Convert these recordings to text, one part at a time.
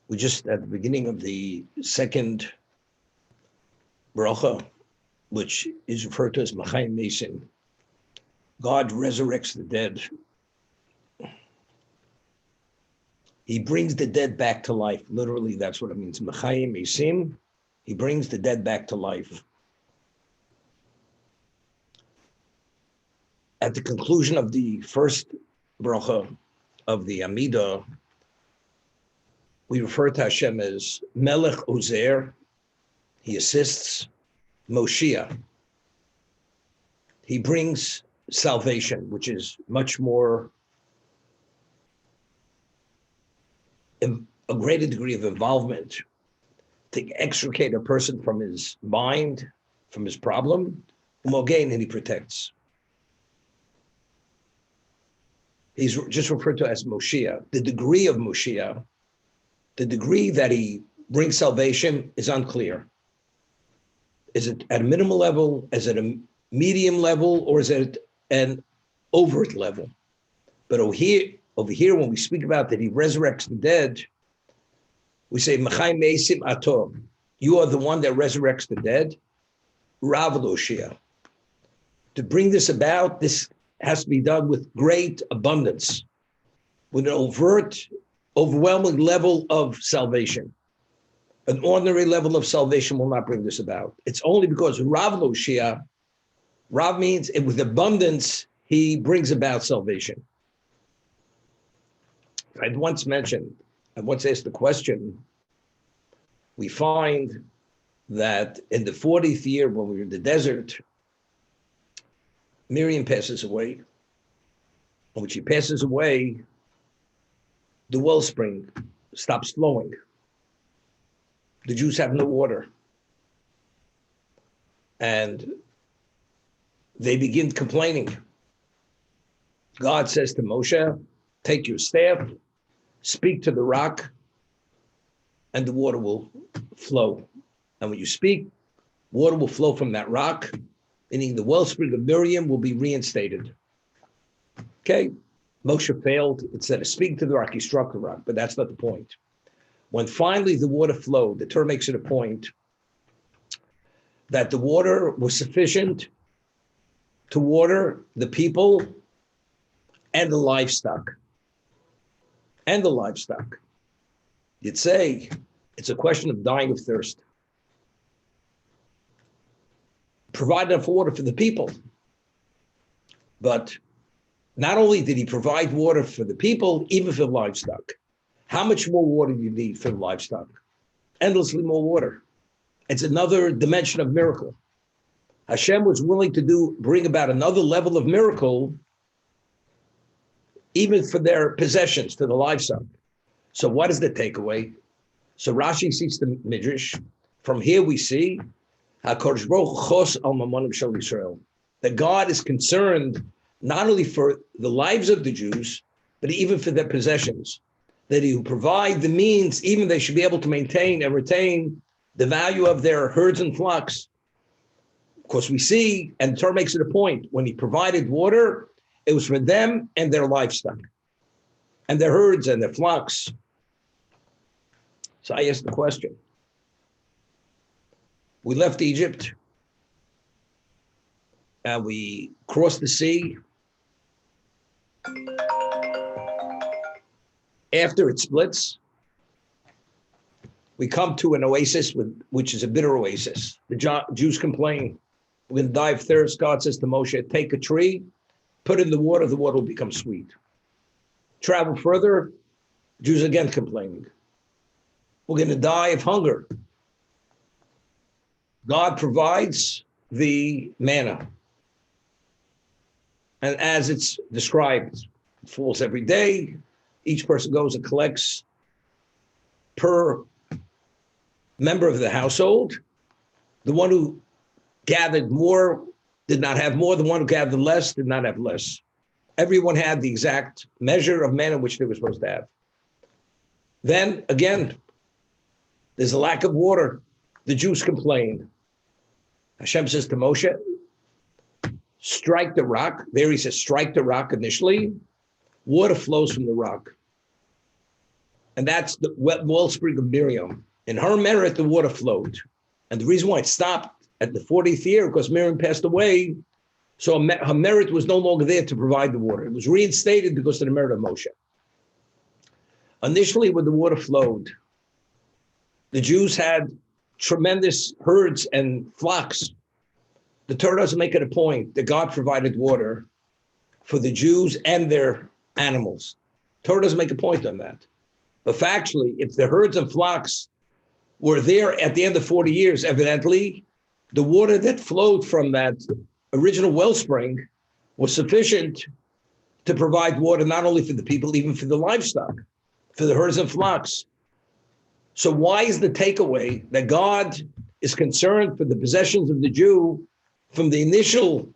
We just at the beginning of the second bracha, which is referred to as Machayim Mesim. God resurrects the dead. He brings the dead back to life. Literally, that's what it means. Machayim Mesim. He brings the dead back to life. At the conclusion of the first bracha of the Amidah, we refer to Hashem as Melech Ozer. He assists. Moshiach. He brings salvation, which is much more, a greater degree of involvement to extricate a person from his mind, from his problem, and he protects. He's just referred to as Moshiach. The degree of Moshiach, the degree that he brings salvation is unclear. Is it at a minimal level? Is it a medium level? Or is it an overt level? But over here, when we speak about that he resurrects the dead, we say, Machayim Mesim Atom. You are the one that resurrects the dead. Rav Loshia. To bring this about, this has to be done with great abundance, with an overt, overwhelming level of salvation. An ordinary level of salvation will not bring this about. It's only because Rav Loshia, Rav means with abundance, he brings about salvation. I once asked the question, we find that in the 40th year when we were in the desert, Miriam passes away. And when she passes away, the wellspring stops flowing. The Jews have no water. And they begin complaining. God says to Moshe, take your staff, speak to the rock, and the water will flow. And when you speak, water will flow from that rock, meaning the wellspring of Miriam will be reinstated. Okay, Moshe failed. Instead of speaking to the rock, he struck the rock, but that's not the point. When finally the water flowed, the Torah makes it a point that the water was sufficient to water the people and the livestock. You'd say it's a question of dying of thirst. Provide enough water for the people. But not only did he provide water for the people, even for the livestock. How much more water do you need for the livestock? Endlessly more water. It's another dimension of miracle. Hashem was willing to bring about another level of miracle, even for their possessions, to the livestock. So what is the takeaway? So Rashi sees the Midrash. From here we see HaKadosh Baruch Hu chos al mamonim shel Yisrael, that God is concerned not only for the lives of the Jews, but even for their possessions. That he will provide the means, even they should be able to maintain and retain the value of their herds and flocks. Of course, we see, and the Torah makes it a point, when he provided water, it was for them and their livestock, and their herds and their flocks. So I asked the question. We left Egypt, and we crossed the sea. After it splits, we come to an oasis, which is a bitter oasis. The Jews complain, we're going to die of thirst. God says to Moshe, take a tree, put it in the water will become sweet. Travel further, Jews again complaining. We're going to die of hunger. God provides the manna. And as it's described, it falls every day. Each person goes and collects per member of the household. The one who gathered more did not have more. The one who gathered less did not have less. Everyone had the exact measure of manna which they were supposed to have. Then again, there's a lack of water. The Jews complained. Hashem says to Moshe, strike the rock. There he says, strike the rock initially. Water flows from the rock. and that's the wellspring of Miriam. In her merit, the water flowed. And the reason why it stopped at the 40th year, because Miriam passed away, so her merit was no longer there to provide the water. It was reinstated because of the merit of Moshe. Initially, when the water flowed, the Jews had tremendous herds and flocks. The Torah doesn't make it a point that God provided water for the Jews and their animals. The Torah doesn't make a point on that. But factually, if the herds and flocks were there at the end of 40 years, evidently, the water that flowed from that original wellspring was sufficient to provide water not only for the people, even for the livestock, for the herds and flocks. So why is the takeaway that God is concerned for the possessions of the Jew from the initial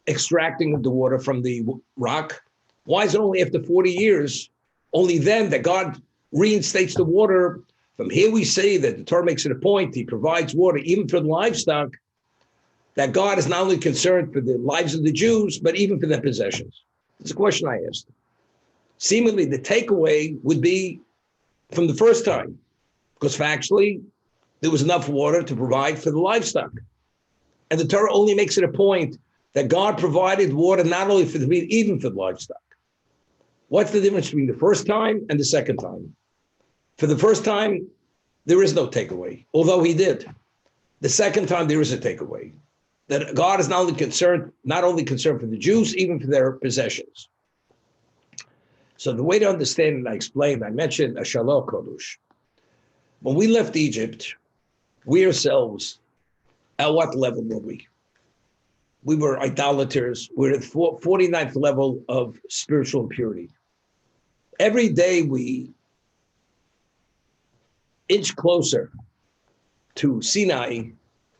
extracting of the water from the rock? Why is it only after 40 years, only then that God reinstates the water? From here we say that the Torah makes it a point, he provides water even for the livestock, that God is not only concerned for the lives of the Jews, but even for their possessions. It's a question I asked. Seemingly the takeaway would be from the first time, because factually there was enough water to provide for the livestock. And the Torah only makes it a point that God provided water not only for the meat, even for the livestock. What's the difference between the first time and the second time? For the first time, there is no takeaway, although he did. The second time, there is a takeaway, that God is not only concerned for the Jews, even for their possessions. So the way to understand it, I mentioned a Shalom Kodesh. When we left Egypt, we ourselves, at what level were we? We were idolaters. We're at the 49th level of spiritual impurity. Every day we inch closer to Sinai,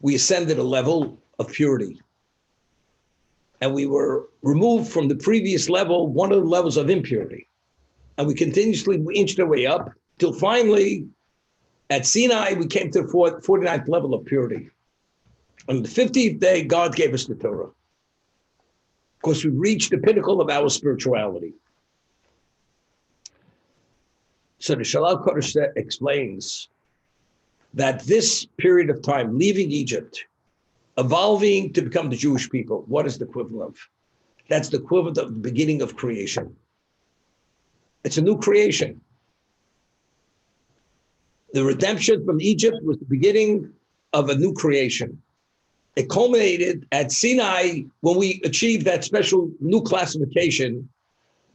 we ascended a level of purity. And we were removed from the previous level, one of the levels of impurity. And we continuously inched our way up till finally at Sinai, we came to the 49th level of purity. On the 50th day, God gave us the Torah. Of course, we reached the pinnacle of our spirituality. So the Shalal Kodesh explains that this period of time, leaving Egypt, evolving to become the Jewish people, what is the equivalent of? That's the equivalent of the beginning of creation. It's a new creation. The redemption from Egypt was the beginning of a new creation. It culminated at Sinai when we achieved that special new classification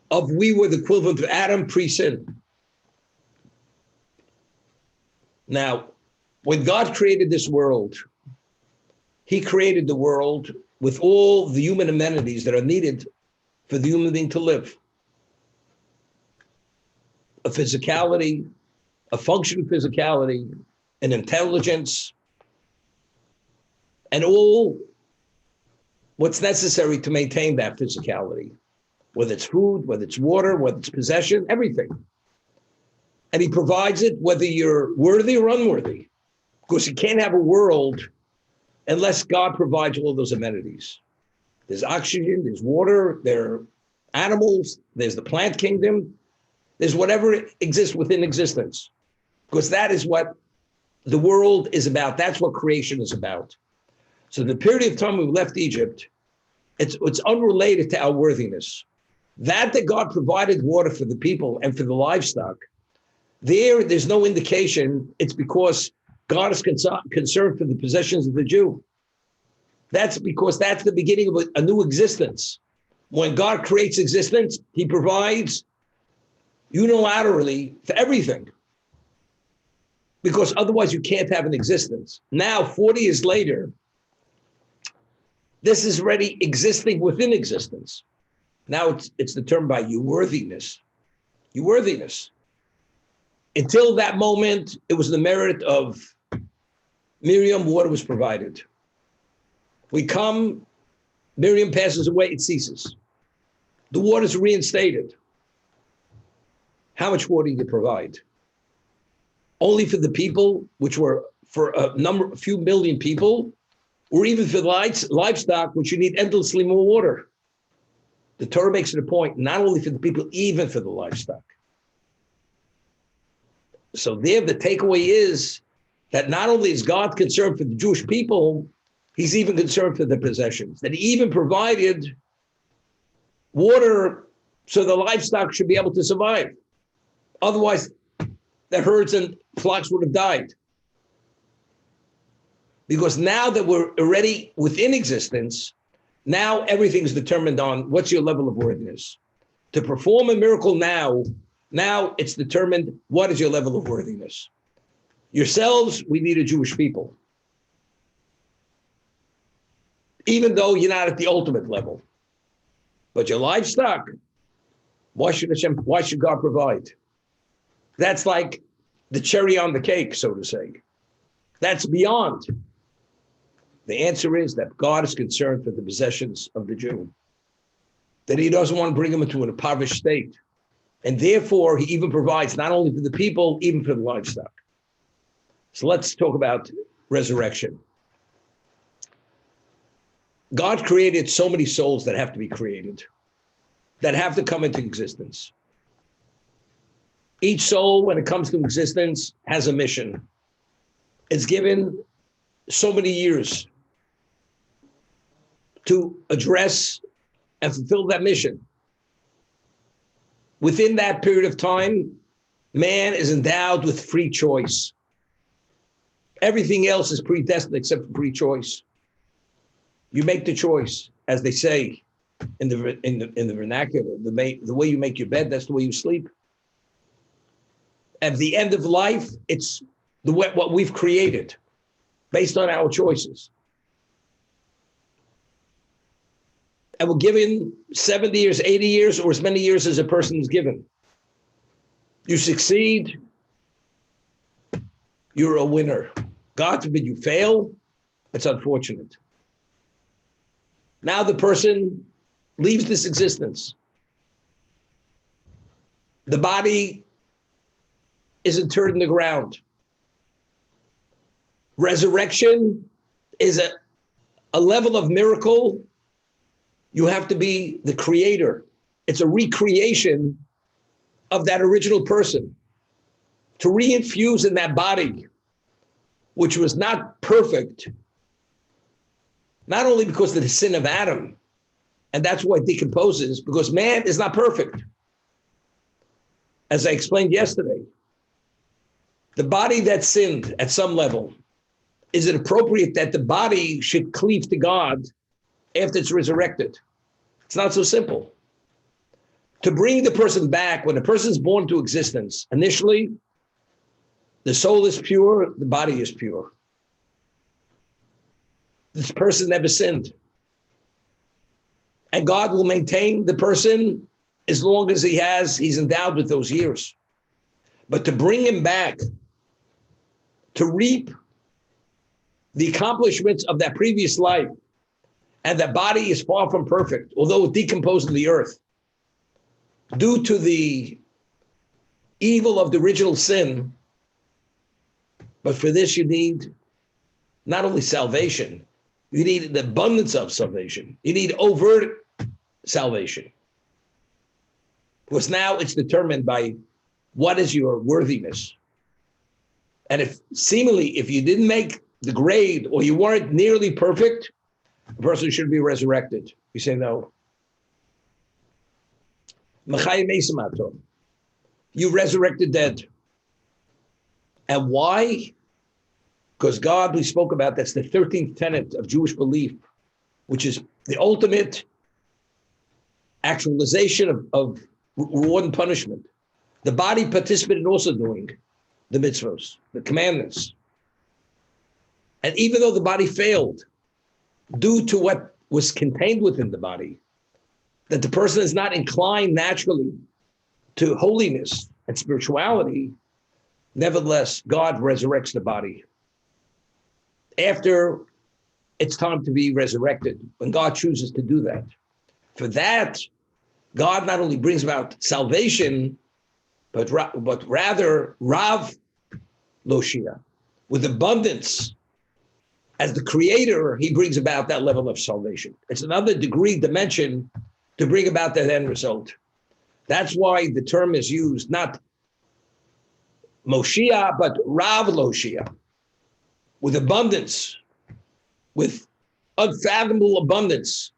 of we were the equivalent of Adam pre-sin. Now, when God created this world, he created the world with all the human amenities that are needed for the human being to live. A physicality, a functioning physicality, an intelligence, and all what's necessary to maintain that physicality, whether it's food, whether it's water, whether it's possession, everything. And he provides it whether you're worthy or unworthy, because you can't have a world unless God provides all those amenities. There's oxygen, there's water, there are animals, there's the plant kingdom, there's whatever exists within existence, because that is what the world is about. That's what creation is about. So the period of time we left Egypt, it's unrelated to our worthiness. That God provided water for the people and for the livestock, there's no indication it's because God is concerned for the possessions of the Jew. That's because that's the beginning of a new existence. When God creates existence, he provides unilaterally for everything, because otherwise you can't have an existence. Now, 40 years later, this is already existing within existence. Now it's determined by your worthiness. Your worthiness. Until that moment, it was the merit of Miriam, water was provided. Miriam passes away, it ceases. The water is reinstated. How much water do you provide? Only for the people, which were for a few million people, or even for the livestock, which you need endlessly more water. The Torah makes it a point, not only for the people, even for the livestock. So there, the takeaway is that not only is God concerned for the Jewish people, he's even concerned for the possessions, that he even provided water so the livestock should be able to survive. Otherwise, the herds and flocks would have died. Because now that we're already within existence, now everything's determined on what's your level of worthiness. To perform a miracle now it's determined what is your level of worthiness. Yourselves, we need a Jewish people. Even though you're not at the ultimate level. But your livestock, why should God provide? That's like the cherry on the cake, so to say. That's beyond. The answer is that God is concerned for the possessions of the Jew, that he doesn't want to bring them into an impoverished state. And therefore, he even provides not only for the people, even for the livestock. So let's talk about resurrection. God created so many souls that have to be created, that have to come into existence. Each soul, when it comes to existence, has a mission. It's given so many years to address and fulfill that mission. Within that period of time, man is endowed with free choice. Everything else is predestined except for free choice. You make the choice, as they say in the vernacular. The way you make your bed, that's the way you sleep. At the end of life, it's what we've created based on our choices. And we're given 70 years, 80 years, or as many years as a person is given. You succeed, you're a winner. God forbid you fail, it's unfortunate. Now the person leaves this existence. The body is interred in the ground. Resurrection is a level of miracle. You have to be the creator. It's a recreation of that original person, to reinfuse in that body, which was not perfect, not only because of the sin of Adam, and that's why it decomposes, because man is not perfect. As I explained yesterday, the body that sinned at some level, is it appropriate that the body should cleave to God after it's resurrected? It's not so simple. To bring the person back, when a person is born to existence, initially, the soul is pure, the body is pure. This person never sinned. And God will maintain the person as long as he's endowed with those years. But to bring him back, to reap the accomplishments of that previous life, and that body is far from perfect, although it decomposed in the earth, due to the evil of the original sin. But for this, you need not only salvation, you need the abundance of salvation. You need overt salvation. Because now it's determined by what is your worthiness. And if you didn't make the grade or you weren't nearly perfect, a person should be resurrected. You say no. You resurrect the dead. And why? Because God, we spoke about, that's the 13th tenet of Jewish belief, which is the ultimate actualization of reward and punishment. The body participated in also doing the mitzvahs, the commandments. And even though the body failed, due to what was contained within the body, that the person is not inclined naturally to holiness and spirituality, nevertheless, God resurrects the body. After it's time to be resurrected, when God chooses to do that. For that, God not only brings about salvation, but rather Rav Loshia, with abundance. As the creator, he brings about that level of salvation. It's another dimension to bring about that end result. That's why the term is used, not Moshiach, but Rav Loshia, with abundance, with unfathomable abundance,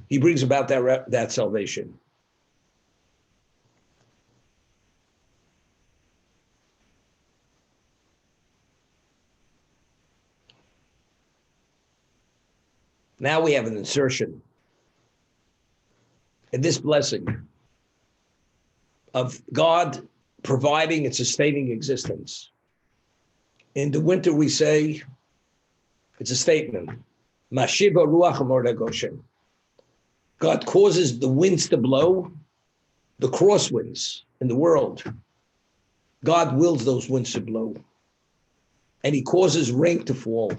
he brings about that salvation. Now we have an insertion in this blessing of God providing and sustaining existence. In the winter, we say, it's a statement, Mashiva Ruach Amorda Goshen. God causes the winds to blow, the crosswinds in the world. God wills those winds to blow. And he causes rain to fall.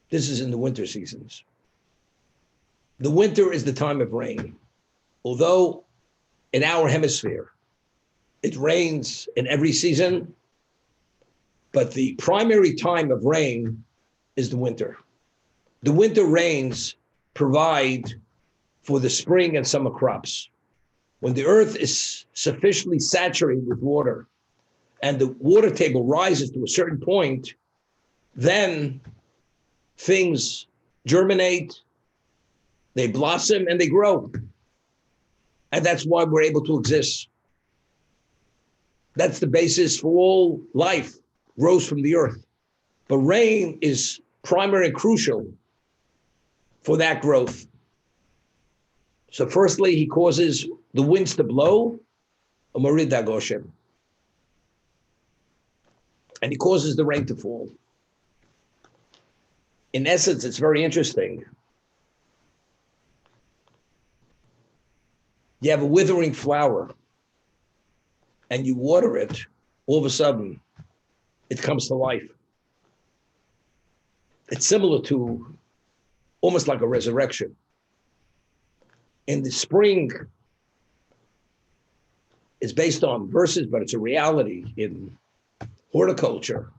This is in the winter seasons. The winter is the time of rain. Although in our hemisphere, it rains in every season, but the primary time of rain is the winter. The winter rains provide for the spring and summer crops. When the earth is sufficiently saturated with water and the water table rises to a certain point, then things germinate, they blossom, and they grow. And that's why we're able to exist. That's the basis for all life, grows from the earth. But rain is primary and crucial for that growth. So firstly, he causes the winds to blow, and he causes the rain to fall. In essence, it's very interesting. You have a withering flower and you water it, all of a sudden, it comes to life. It's similar to almost like a resurrection. In the spring, it's based on verses, but it's a reality in horticulture,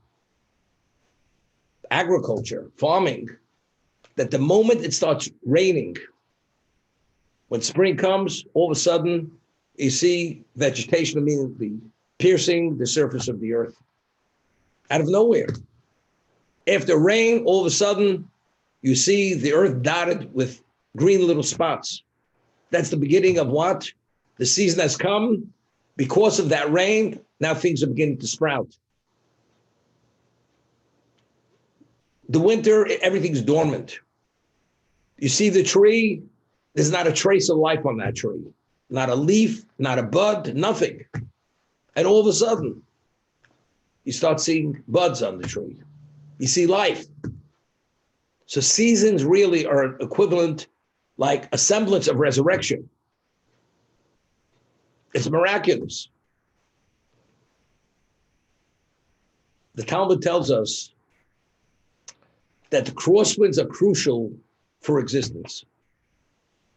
agriculture, farming, that the moment it starts raining, when spring comes, all of a sudden, you see vegetation immediately piercing the surface of the earth out of nowhere. After rain, all of a sudden, you see the earth dotted with green little spots. That's the beginning of what? The season has come. Because of that rain, now things are beginning to sprout. The winter, everything's dormant. You see the tree, there's not a trace of life on that tree. Not a leaf, not a bud, nothing. And all of a sudden, you start seeing buds on the tree. You see life. So seasons really are equivalent, like a semblance of resurrection. It's miraculous. The Talmud tells us that the crosswinds are crucial for existence.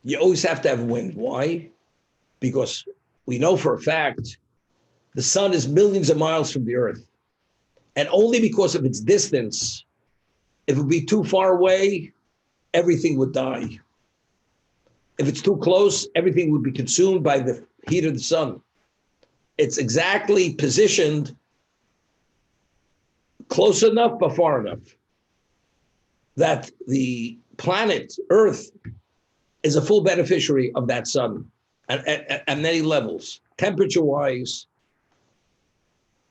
You always have to have wind. Why? Because we know for a fact the sun is millions of miles from the earth. And only because of its distance, if it would be too far away, everything would die. If it's too close, everything would be consumed by the heat of the sun. It's exactly positioned close enough, but far enough that the planet Earth is a full beneficiary of that sun at many levels, temperature-wise,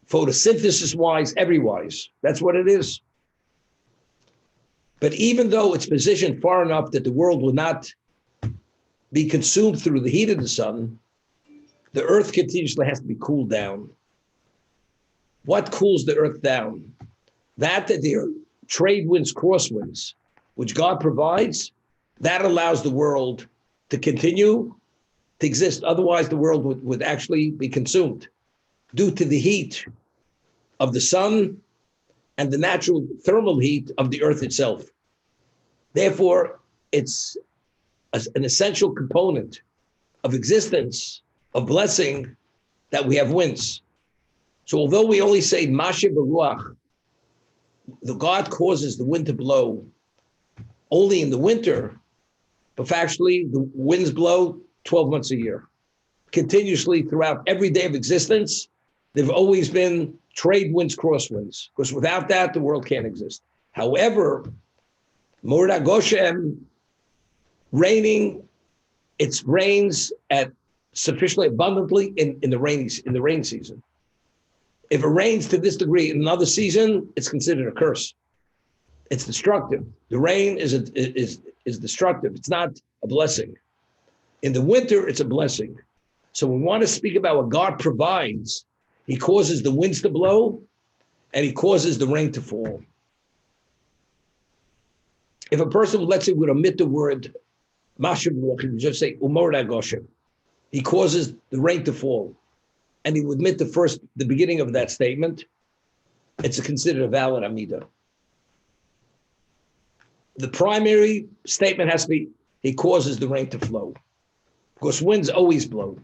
photosynthesis-wise, every-wise. That's what it is. But even though it's positioned far enough that the world will not be consumed through the heat of the sun, the earth continuously has to be cooled down. What cools the earth down? That there are trade winds, crosswinds, which God provides, that allows the world to continue to exist. Otherwise, the world would actually be consumed due to the heat of the sun and the natural thermal heat of the earth itself. Therefore, it's an essential component of existence, of blessing, that we have winds. So although we only say Mashiv Baruach, the God causes the wind to blow only in the winter, but factually the winds blow 12 months a year, continuously throughout every day of existence. There've always been trade winds, crosswinds, because without that, the world can't exist. However, Morda Goshem, raining, it rains at sufficiently abundantly in the rain season. If it rains to this degree in another season, it's considered a curse. It's destructive. The rain is destructive. It's not a blessing. In the winter, it's a blessing. So we want to speak about what God provides. He causes the winds to blow, and he causes the rain to fall. If a person, let's say, would omit the word Mashiv, just say Umor Goshem, he causes the rain to fall, and he would omit the beginning of that statement, it's considered a valid Amidah. The primary statement has to be, he causes the rain to flow, because winds always blow.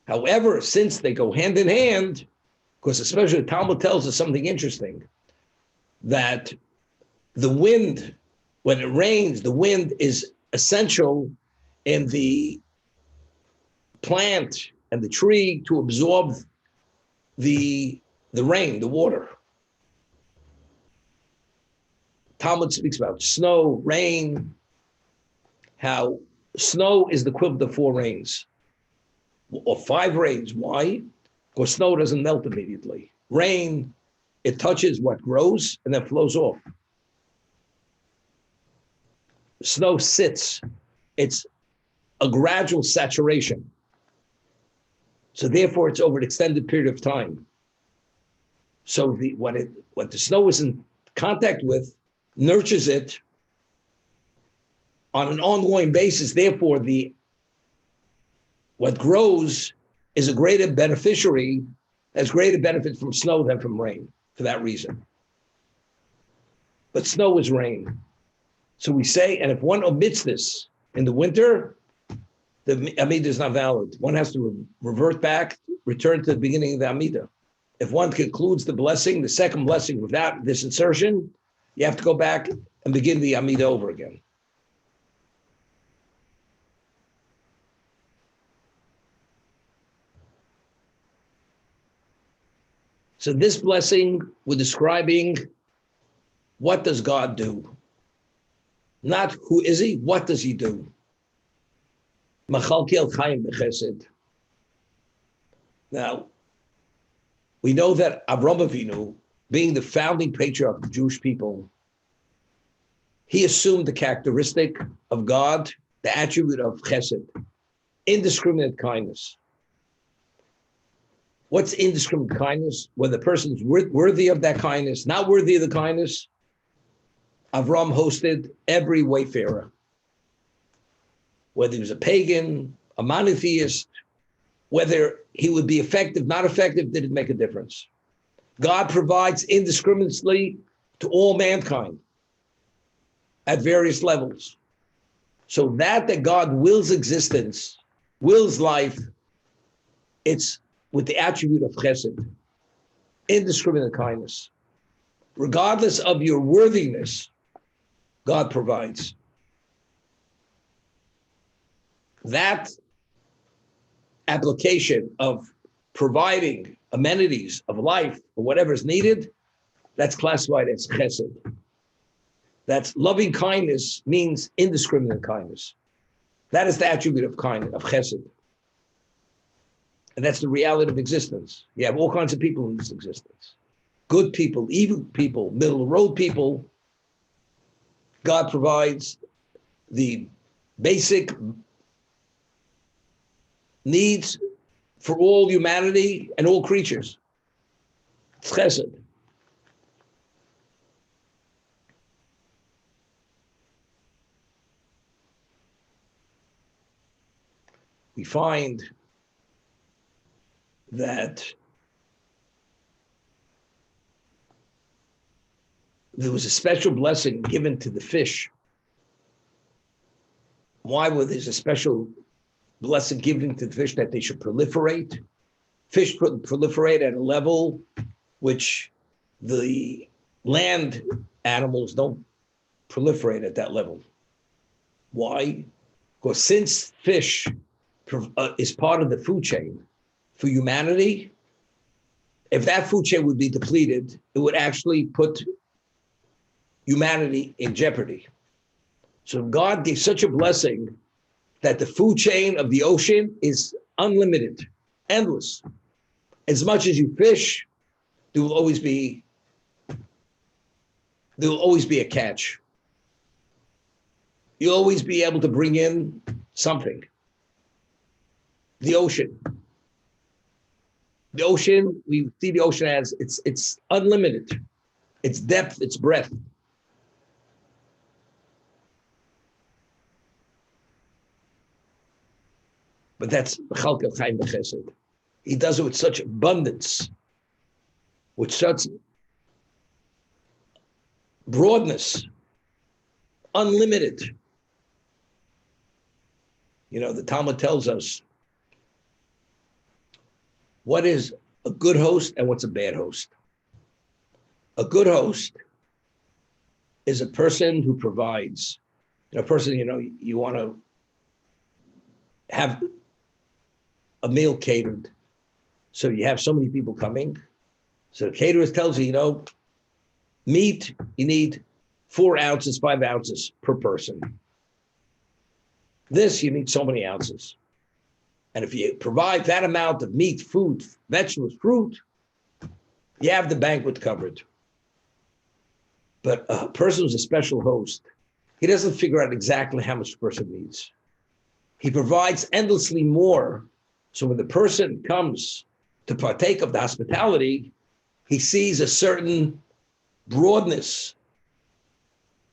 However, since they go hand in hand, because especially the Talmud tells us something interesting, that the wind, when it rains, the wind is essential in the plant and the tree to absorb the rain, the water. Talmud speaks about snow, rain, how snow is the equivalent of 4 rains or 5 rains. Why? Because snow doesn't melt immediately. Rain, it touches what grows and then flows off. Snow sits. It's a gradual saturation. So therefore, it's over an extended period of time. So what the snow is in contact with nurtures it on an ongoing basis. Therefore, what grows is a greater beneficiary, has greater benefit from snow than from rain, for that reason. But snow is rain. So we say, and if one omits this in the winter, the Amidah is not valid. One has to revert back, return to the beginning of the Amidah. If one concludes the blessing, the second blessing, without this insertion, you have to go back and begin the Amidah over again. So this blessing, we're describing what does God do? Not who is he, what does he do? Machalkel Chaim b'chesed. Now, we know that Avraham Avinu, being the founding patriarch of the Jewish people, he assumed the characteristic of God, the attribute of chesed, indiscriminate kindness. What's indiscriminate kindness? When the person's worthy of that kindness, not worthy of the kindness, Avram hosted every wayfarer. Whether he was a pagan, a monotheist, whether he would be effective, not effective, didn't make a difference. God provides indiscriminately to all mankind at various levels. So that God wills existence, wills life, it's with the attribute of chesed, indiscriminate kindness. Regardless of your worthiness, God provides. That application of providing amenities of life or whatever is needed, that's classified as chesed. That's loving kindness means indiscriminate kindness. That is the attribute of kindness, of chesed. And that's the reality of existence. You have all kinds of people in this existence. Good people, evil people, middle road people. God provides the basic needs for all humanity and all creatures. It's chesed. We find that there was a special blessing given to the fish. Why was there a special blessing given to the fish? That they should proliferate? Fish proliferate at a level which the land animals don't proliferate at that level. Why? Because since fish is part of the food chain for humanity, If that food chain would be depleted, it would actually put humanity in jeopardy. So God gave such a blessing that the food chain of the ocean is unlimited, endless. As much as you fish, there will always be a catch. You'll always be able to bring in something. The ocean. The ocean, we see the ocean as it's unlimited. Its depth, its breadth. But that's Chalkel Chaim B'Chesed. He does it with such abundance, with such broadness, unlimited. You know, the Talmud tells us what is a good host and what's a bad host. A good host is a person who provides. A person, you want to have a meal catered. So you have so many people coming. So the caterer tells you, meat, you need 4 ounces, 5 ounces per person. This, you need so many ounces. And if you provide that amount of meat, food, vegetables, fruit, you have the banquet covered. But a person who's a special host, he doesn't figure out exactly how much the person needs. He provides endlessly more. So when the person comes to partake of the hospitality, he sees a certain broadness,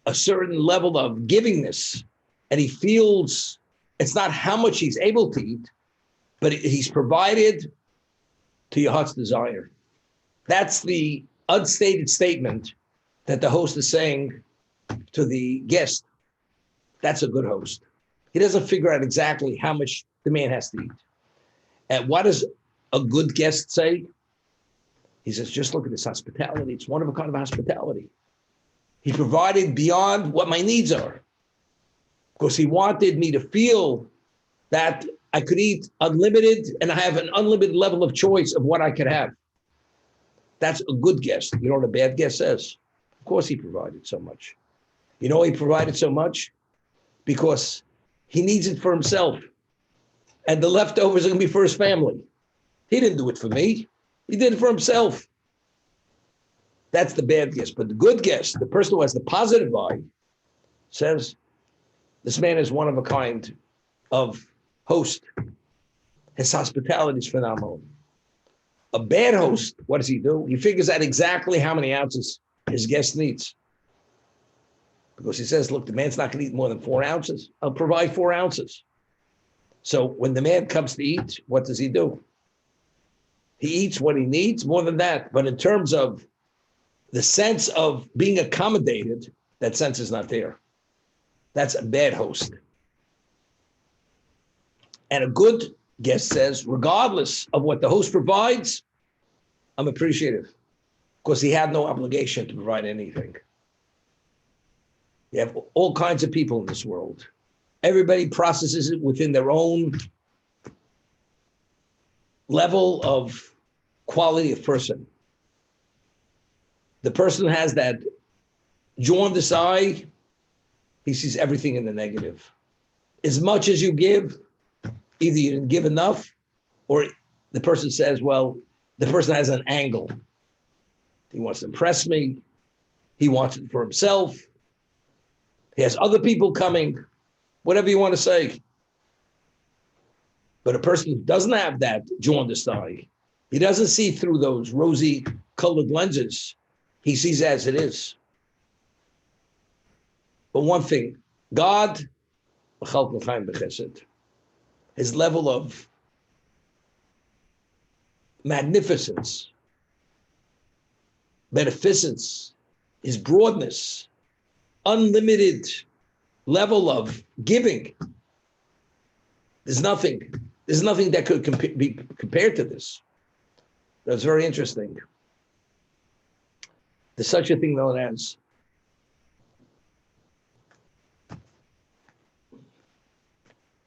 a certain level of givingness, and he feels it's not how much he's able to eat, but he's provided to your heart's desire. That's the unstated statement that the host is saying to the guest. That's a good host. He doesn't figure out exactly how much the man has to eat. And what does a good guest say? He says, just look at this hospitality. It's one of a kind of hospitality. He provided beyond what my needs are, because he wanted me to feel that I could eat unlimited and I have an unlimited level of choice of what I could have. That's a good guest. You know what a bad guest says? Of course he provided so much. You know he provided so much? Because he needs it for himself. And the leftovers are going to be for his family. He didn't do it for me. He did it for himself. That's the bad guest. But the good guest, the person who has the positive eye, says, this man is one of a kind of host. His hospitality is phenomenal. A bad host, what does he do? He figures out exactly how many ounces his guest needs. Because he says, look, the man's not going to eat more than 4 ounces. I'll provide 4 ounces. So when the man comes to eat, what does he do? He eats what he needs, more than that. But in terms of the sense of being accommodated, that sense is not there. That's a bad host. And a good guest says, regardless of what the host provides, I'm appreciative, because he had no obligation to provide anything. You have all kinds of people in this world. Everybody processes it within their own level of quality of person. The person has that jaundiced eye, he sees everything in the negative. As much as you give, either you didn't give enough, or the person says, well, the person has an angle. He wants to impress me. He wants it for himself. He has other people coming, whatever you want to say. But a person who doesn't have that jaundiced eye, he doesn't see through those rosy colored lenses. He sees as it is. But one thing, God, his level of magnificence, beneficence, his broadness, unlimited level of giving. There's nothing that could be compared to this. That's very interesting. There's such a thing known as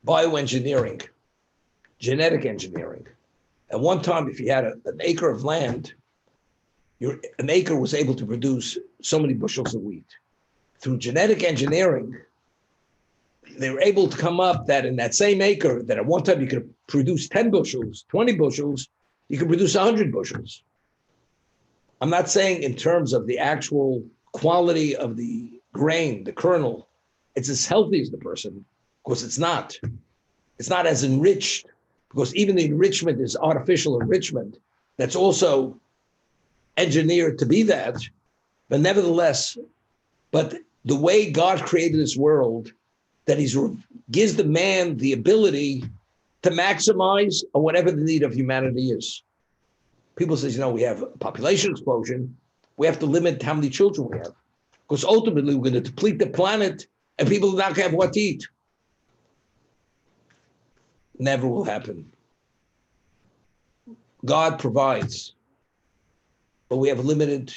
bioengineering, genetic engineering. At one time, if you had an acre of land, an acre was able to produce so many bushels of wheat. Through genetic engineering, they were able to come up that in that same acre, that at one time you could produce 10 bushels, 20 bushels, you could produce 100 bushels. I'm not saying in terms of the actual quality of the grain, the kernel, it's as healthy as the person. Of course, it's not. It's not as enriched, because even the enrichment is artificial enrichment. That's also engineered to be that. But nevertheless, but the way God created this world, that he gives the man the ability to maximize on whatever the need of humanity is. People say, we have a population explosion. We have to limit how many children we have, because ultimately we're going to deplete the planet and people are not going to have what to eat. Never will happen. God provides, but we have limited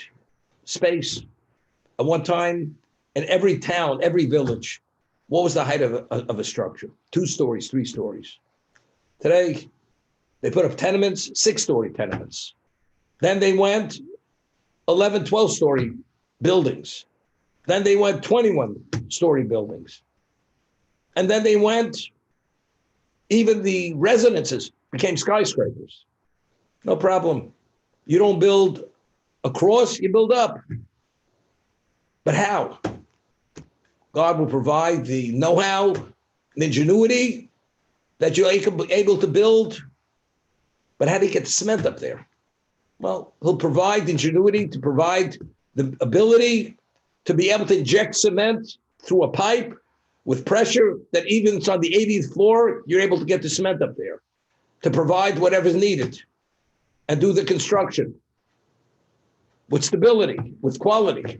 space. At one time, in every town, every village, what was the height of a structure? 2 stories, 3 stories. Today, they put up tenements, 6-story tenements. Then they went 11, 12-story buildings. Then they went 21-story buildings. And then they went, even the residences became skyscrapers. No problem. You don't build across, you build up. But how? God will provide the know-how, the ingenuity that you're able to build. But how do you get the cement up there? Well, he'll provide the ingenuity to provide the ability to be able to inject cement through a pipe with pressure that even it's on the 80th floor, you're able to get the cement up there to provide whatever's needed and do the construction with stability, with quality.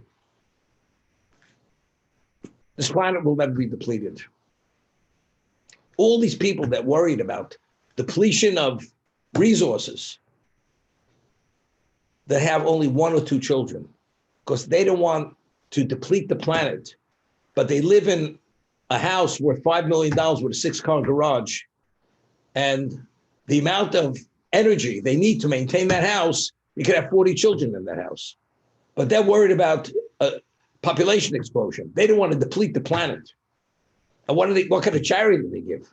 This planet will never be depleted. All these people that worried about depletion of resources that have only 1 or 2 children, because they don't want to deplete the planet, but they live in a house worth $5 million with a 6-car garage, and the amount of energy they need to maintain that house, you could have 40 children in that house. But they're worried about population explosion. They don't want to deplete the planet. And what kind of charity do they give?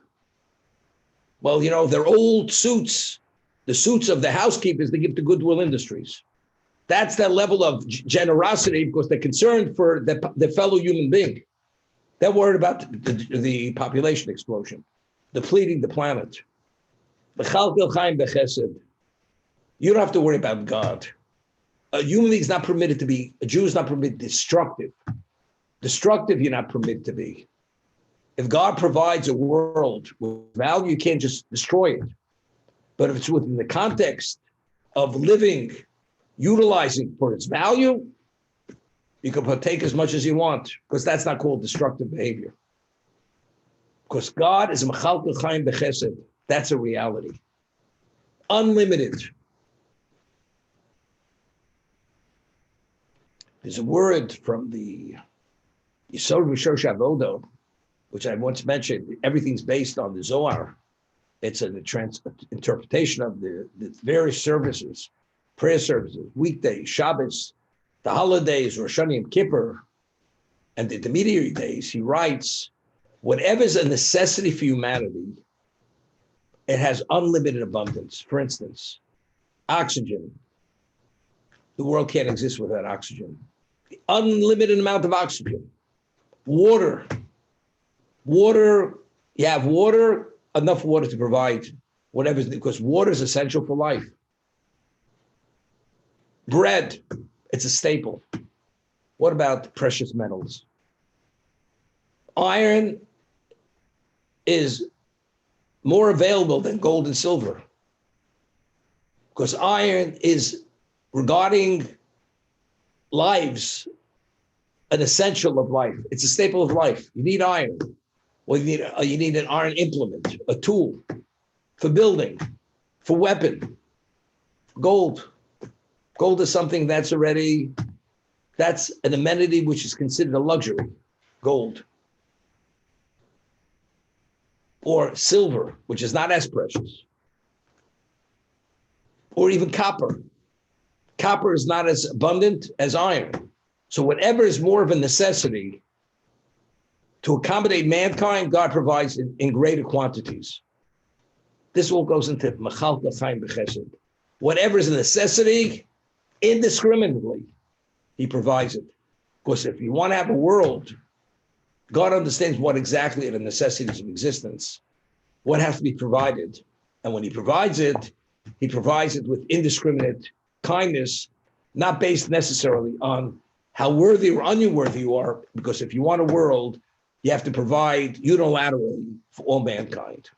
Well, their old suits, the suits of the housekeepers, they give to Goodwill Industries. That's that level of generosity, because they're concerned for their fellow human being. They're worried about the population explosion, depleting the planet. You don't have to worry about God. A human being is not permitted to be, a Jew is not permitted destructive. Destructive, you're not permitted to be. If God provides a world with value, you can't just destroy it. But if it's within the context of living, utilizing for its value, you can partake as much as you want, because that's not called destructive behavior. Because God is Mechalkel Chaim B'Chesed. That's a reality. Unlimited. There's a word from the Yisod V'Shosh Avodo, which I once mentioned. Everything's based on the Zohar. It's an interpretation of the various services, prayer services, weekdays, Shabbos, the holidays, Rosh Hashanah and Kippur, and the intermediary days. He writes, whatever's a necessity for humanity, it has unlimited abundance. For instance, oxygen. The world can't exist without oxygen. The unlimited amount of oxygen. Water. You have water, enough water to provide whatever's, because water is essential for life. Bread, it's a staple. What about precious metals? Iron is more available than gold and silver, because iron is, regarding lives, an essential of life. It's a staple of life. You need iron. Well, you need an iron implement, a tool for building, for weapon. Gold. Gold is something that's an amenity which is considered a luxury. Gold. Or silver, which is not as precious. or even copper. Copper is not as abundant as iron. So whatever is more of a necessity to accommodate mankind, God provides in greater quantities. This all goes into Machalka Chaim B'Chesed. Whatever is a necessity, indiscriminately, he provides it. Because if you want to have a world, God understands what exactly are the necessities of existence, what has to be provided. And when he provides it with indiscriminate kindness, not based necessarily on how worthy or unworthy you are, because if you want a world, you have to provide unilaterally for all mankind.